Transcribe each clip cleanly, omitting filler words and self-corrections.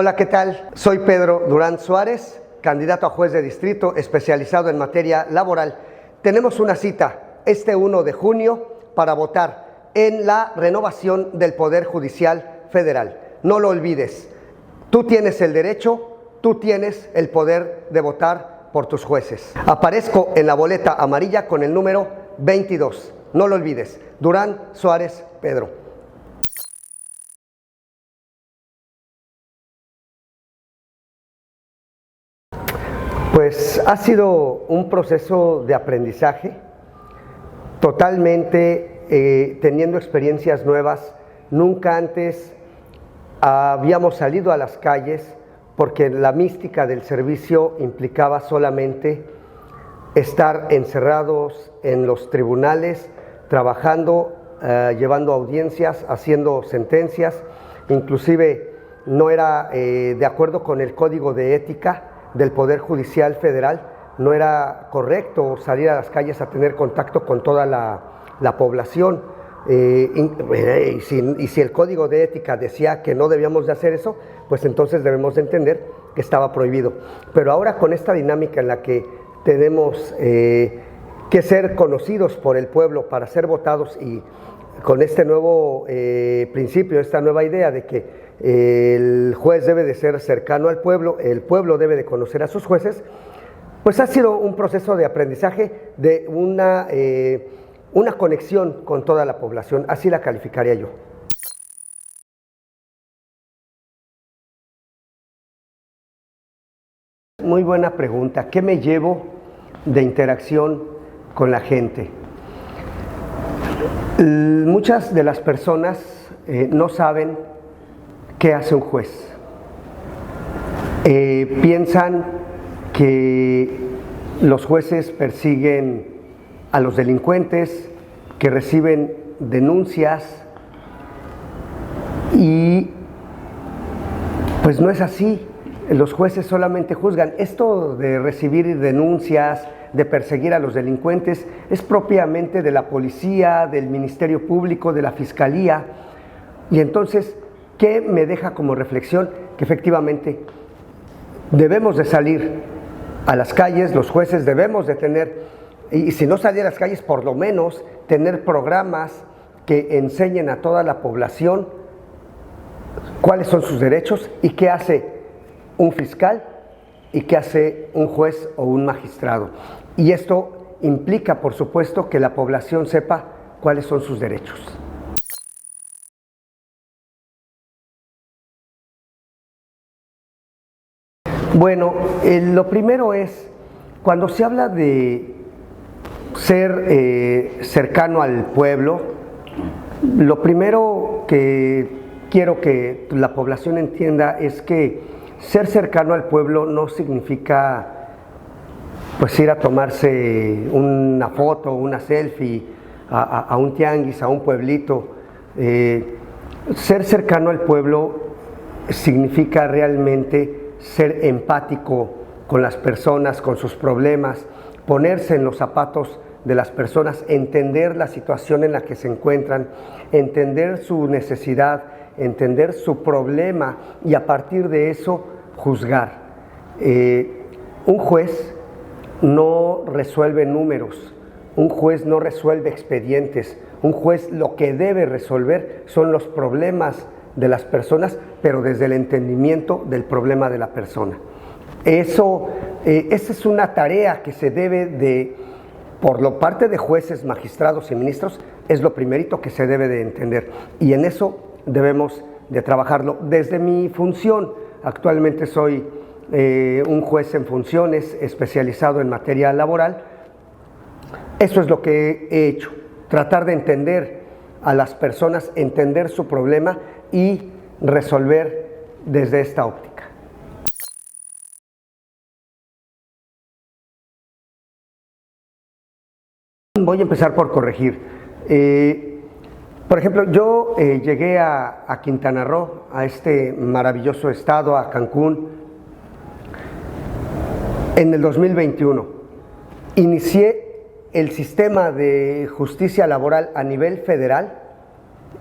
Hola, ¿qué tal? Soy Pedro Durán Suárez, candidato a juez de distrito especializado en materia laboral. Tenemos una cita este 1 de junio para votar en la renovación del Poder Judicial Federal. No lo olvides, tú tienes el derecho, tú tienes el poder de votar por tus jueces. Aparezco en la boleta amarilla con el número 22. No lo olvides, Durán Suárez Pedro. Pues ha sido un proceso de aprendizaje, totalmente teniendo experiencias nuevas. Nunca antes habíamos salido a las calles porque la mística del servicio implicaba solamente estar encerrados en los tribunales, trabajando, llevando audiencias, haciendo sentencias. Inclusive no era de acuerdo con el Código de Ética del Poder Judicial Federal, no era correcto salir a las calles a tener contacto con toda la población. Y si el Código de Ética decía que no debíamos de hacer eso, pues entonces debemos de entender que estaba prohibido. Pero ahora con esta dinámica en la que tenemos que ser conocidos por el pueblo para ser votados, y con este nuevo principio, esta nueva idea de que el juez debe de ser cercano al pueblo, el pueblo debe de conocer a sus jueces, pues ha sido un proceso de aprendizaje, de una conexión con toda la población, así la calificaría yo. Muy buena pregunta. ¿Qué me llevo de interacción con la gente? Muchas de las personas no saben qué hace un juez. Piensan que los jueces persiguen a los delincuentes, que reciben denuncias, y pues no es así. Los jueces solamente juzgan. Esto de recibir denuncias, de perseguir a los delincuentes, es propiamente de la policía, del Ministerio Público, de la Fiscalía. Y entonces, ¿qué me deja como reflexión? Que efectivamente debemos de salir a las calles, los jueces debemos de tener, y si no salir a las calles, por lo menos tener programas que enseñen a toda la población cuáles son sus derechos y qué hace un fiscal y qué hace un juez o un magistrado. Y esto implica, por supuesto, que la población sepa cuáles son sus derechos. Bueno, lo primero es, cuando se habla de ser cercano al pueblo, lo primero que quiero que la población entienda es que ser cercano al pueblo no significa pues ir a tomarse una foto, una selfie a un tianguis, a un pueblito. Ser cercano al pueblo significa realmente ser empático con las personas, con sus problemas, ponerse en los zapatos de las personas, entender la situación en la que se encuentran, entender su necesidad, entender su problema y a partir de eso juzgar. Un juez no resuelve números, un juez no resuelve expedientes, un juez lo que debe resolver son los problemas de las personas, pero desde el entendimiento del problema de la persona. Esa es una tarea que se debe de, por lo parte de jueces, magistrados y ministros, es lo primerito que se debe de entender, y en eso debemos de trabajarlo. Desde mi función, actualmente soy un juez en funciones especializado en materia laboral. Eso es lo que he hecho, tratar de entender a las personas, entender su problema y resolver desde esta óptica. Voy a empezar por corregir. Por ejemplo, yo llegué a Quintana Roo, a este maravilloso estado, a Cancún, en el 2021. Inicié el sistema de justicia laboral a nivel federal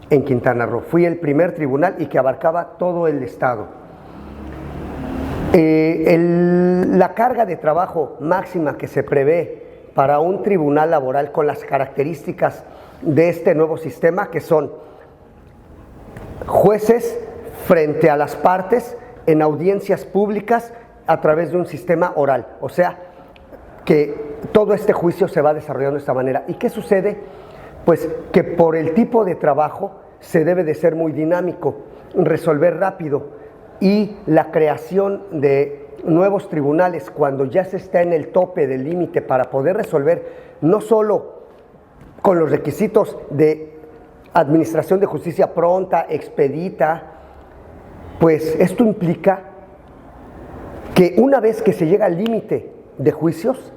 en Quintana Roo. Fui el primer tribunal y que abarcaba todo el estado. La carga de trabajo máxima que se prevé para un tribunal laboral con las características de este nuevo sistema, que son jueces frente a las partes en audiencias públicas a través de un sistema oral, o sea, que todo este juicio se va desarrollando de esta manera. ¿Y qué sucede? Pues que por el tipo de trabajo se debe de ser muy dinámico, resolver rápido, y la creación de nuevos tribunales cuando ya se está en el tope del límite para poder resolver no solo con los requisitos de administración de justicia pronta, expedita, pues esto implica que una vez que se llega al límite de juicios,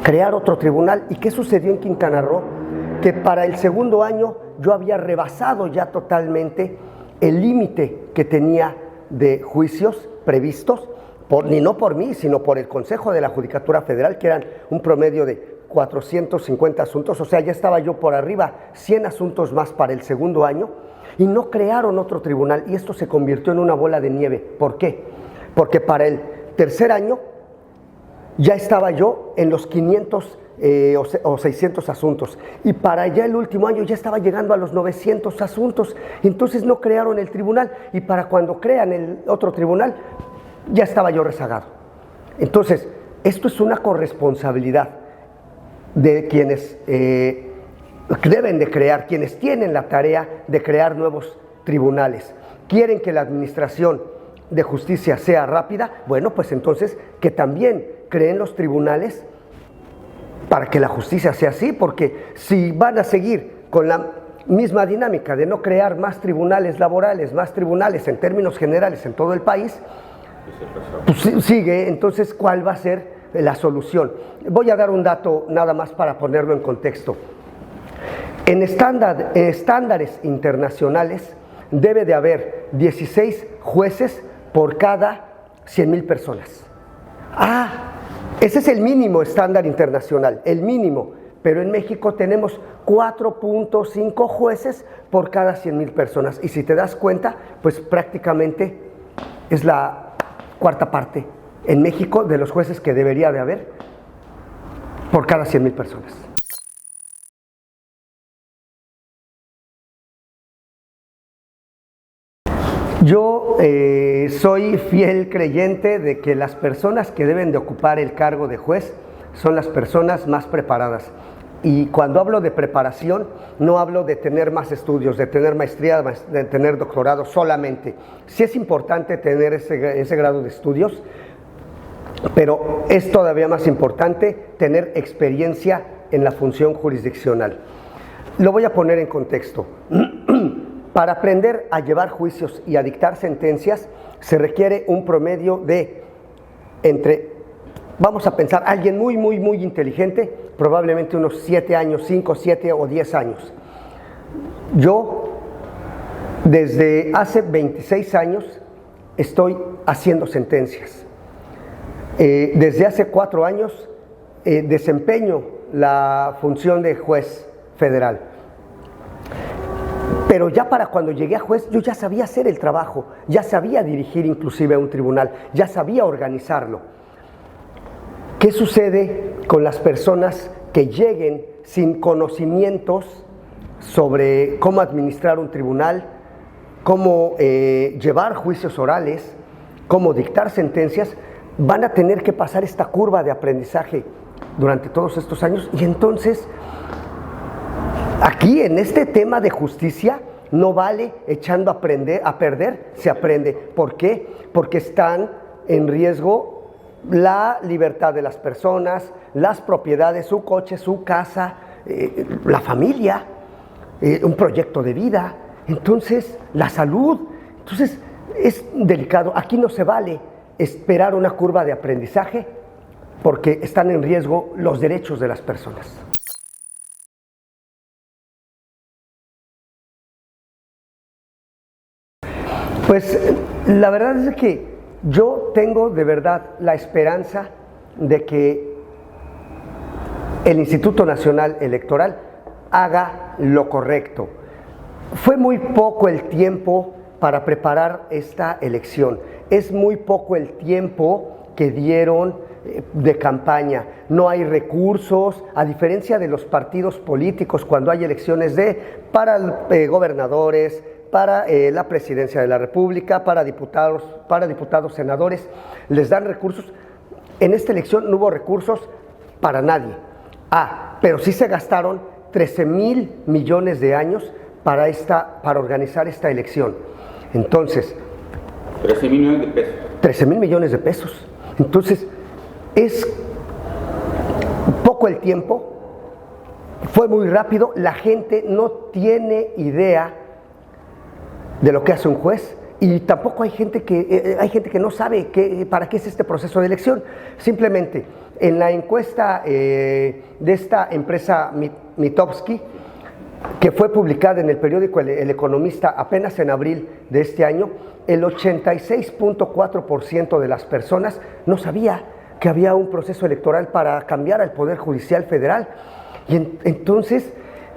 crear otro tribunal. ¿Y qué sucedió en Quintana Roo? Que para el segundo año yo había rebasado ya totalmente el límite que tenía de juicios previstos, ni no por mí, sino por el Consejo de la Judicatura Federal, que eran un promedio de 450 asuntos, o sea, ya estaba yo por arriba, 100 asuntos más para el segundo año, y no crearon otro tribunal, y esto se convirtió en una bola de nieve. ¿Por qué? Porque para el tercer año ya estaba yo en los 500 o 600 asuntos, y para ya el último año ya estaba llegando a los 900 asuntos, entonces no crearon el tribunal, y para cuando crean el otro tribunal ya estaba yo rezagado. Entonces, esto es una corresponsabilidad de quienes deben de crear, quienes tienen la tarea de crear nuevos tribunales. Quieren que la administración de justicia sea rápida, bueno, pues entonces que también creen los tribunales para que la justicia sea así, porque si van a seguir con la misma dinámica de no crear más tribunales laborales, más tribunales en términos generales en todo el país, pues sigue. Entonces, ¿cuál va a ser la solución? Voy a dar un dato nada más para ponerlo en contexto. En estándares internacionales debe de haber 16 jueces por cada 100,000 personas. Ese es el mínimo estándar internacional, el mínimo, pero en México tenemos 4.5 jueces por cada 100,000 personas, y si te das cuenta, pues prácticamente es la cuarta parte en México de los jueces que debería de haber por cada 100,000 personas. Yo soy fiel creyente de que las personas que deben de ocupar el cargo de juez son las personas más preparadas. Y cuando hablo de preparación, no hablo de tener más estudios, de tener maestría, de tener doctorado solamente. Sí es importante tener ese grado de estudios, pero es todavía más importante tener experiencia en la función jurisdiccional. Lo voy a poner en contexto. Para aprender a llevar juicios y a dictar sentencias se requiere un promedio de vamos a pensar, alguien muy inteligente, probablemente unos 7 años, 5, 7 o 10 años. Yo, desde hace 26 años, estoy haciendo sentencias. Desde hace 4 años desempeño la función de juez federal. Pero ya para cuando llegué a juez, yo ya sabía hacer el trabajo, ya sabía dirigir inclusive a un tribunal, ya sabía organizarlo. ¿Qué sucede con las personas que lleguen sin conocimientos sobre cómo administrar un tribunal, cómo llevar juicios orales, cómo dictar sentencias? Van a tener que pasar esta curva de aprendizaje durante todos estos años, y entonces aquí en este tema de justicia no vale echando a perder, se aprende. ¿Por qué? Porque están en riesgo la libertad de las personas, las propiedades, su coche, su casa, la familia, un proyecto de vida, entonces la salud. Entonces es delicado. Aquí no se vale esperar una curva de aprendizaje porque están en riesgo los derechos de las personas. Pues la verdad es que yo tengo de verdad la esperanza de que el Instituto Nacional Electoral haga lo correcto. Fue muy poco el tiempo para preparar esta elección. es muy poco el tiempo que dieron de campaña. No hay recursos, a diferencia de los partidos políticos cuando hay elecciones para gobernadores, para la presidencia de la República, para diputados, senadores, les dan recursos. En esta elección no hubo recursos para nadie. Pero sí se gastaron 13,000 millones de años para organizar esta elección. Entonces, 13,000 millones de pesos. 13,000 millones de pesos. Entonces, es poco el tiempo, fue muy rápido, la gente no tiene idea de lo que hace un juez y tampoco hay gente que no sabe para qué es este proceso de elección. Simplemente, en la encuesta de esta empresa Mitofsky, que fue publicada en el periódico El Economista apenas en abril de este año, el 86.4% de las personas no sabía que había un proceso electoral para cambiar al Poder Judicial Federal. Y entonces,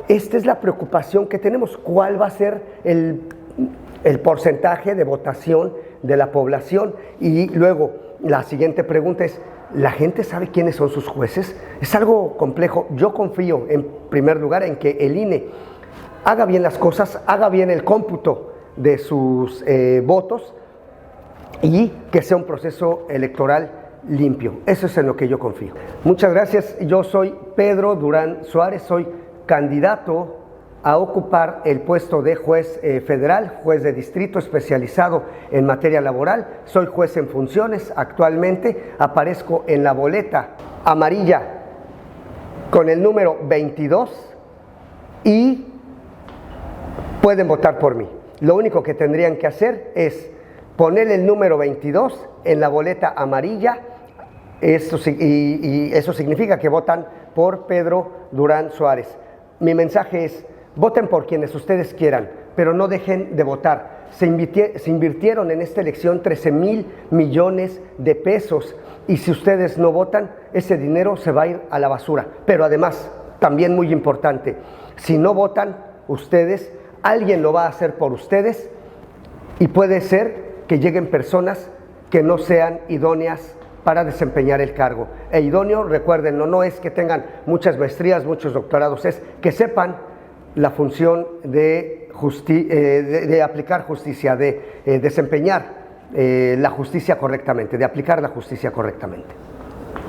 esta es la preocupación que tenemos. ¿Cuál va a ser el porcentaje de votación de la población? Y luego, la siguiente pregunta es, ¿la gente sabe quiénes son sus jueces? Es algo complejo. Yo confío, en primer lugar, en que el INE haga bien las cosas, haga bien el cómputo de sus votos y que sea un proceso electoral limpio. Eso es en lo que yo confío. Muchas gracias. Yo soy Pedro Durán Suárez, soy candidato a ocupar el puesto de juez federal, juez de distrito especializado en materia laboral. Soy juez en funciones actualmente, aparezco en la boleta amarilla con el número 22 y pueden votar por mí. Lo único que tendrían que hacer es poner el número 22 en la boleta amarilla, y eso significa que votan por Pedro Durán Suárez. Mi mensaje es: voten por quienes ustedes quieran, pero no dejen de votar. Se invirtieron en esta elección 13,000 millones de pesos y si ustedes no votan, ese dinero se va a ir a la basura. Pero además, también muy importante, si no votan ustedes, alguien lo va a hacer por ustedes y puede ser que lleguen personas que no sean idóneas para desempeñar el cargo. E idóneo, recuérdenlo, no es que tengan muchas maestrías, muchos doctorados, es que sepan la función de aplicar justicia, de desempeñar la justicia correctamente, de aplicar la justicia correctamente.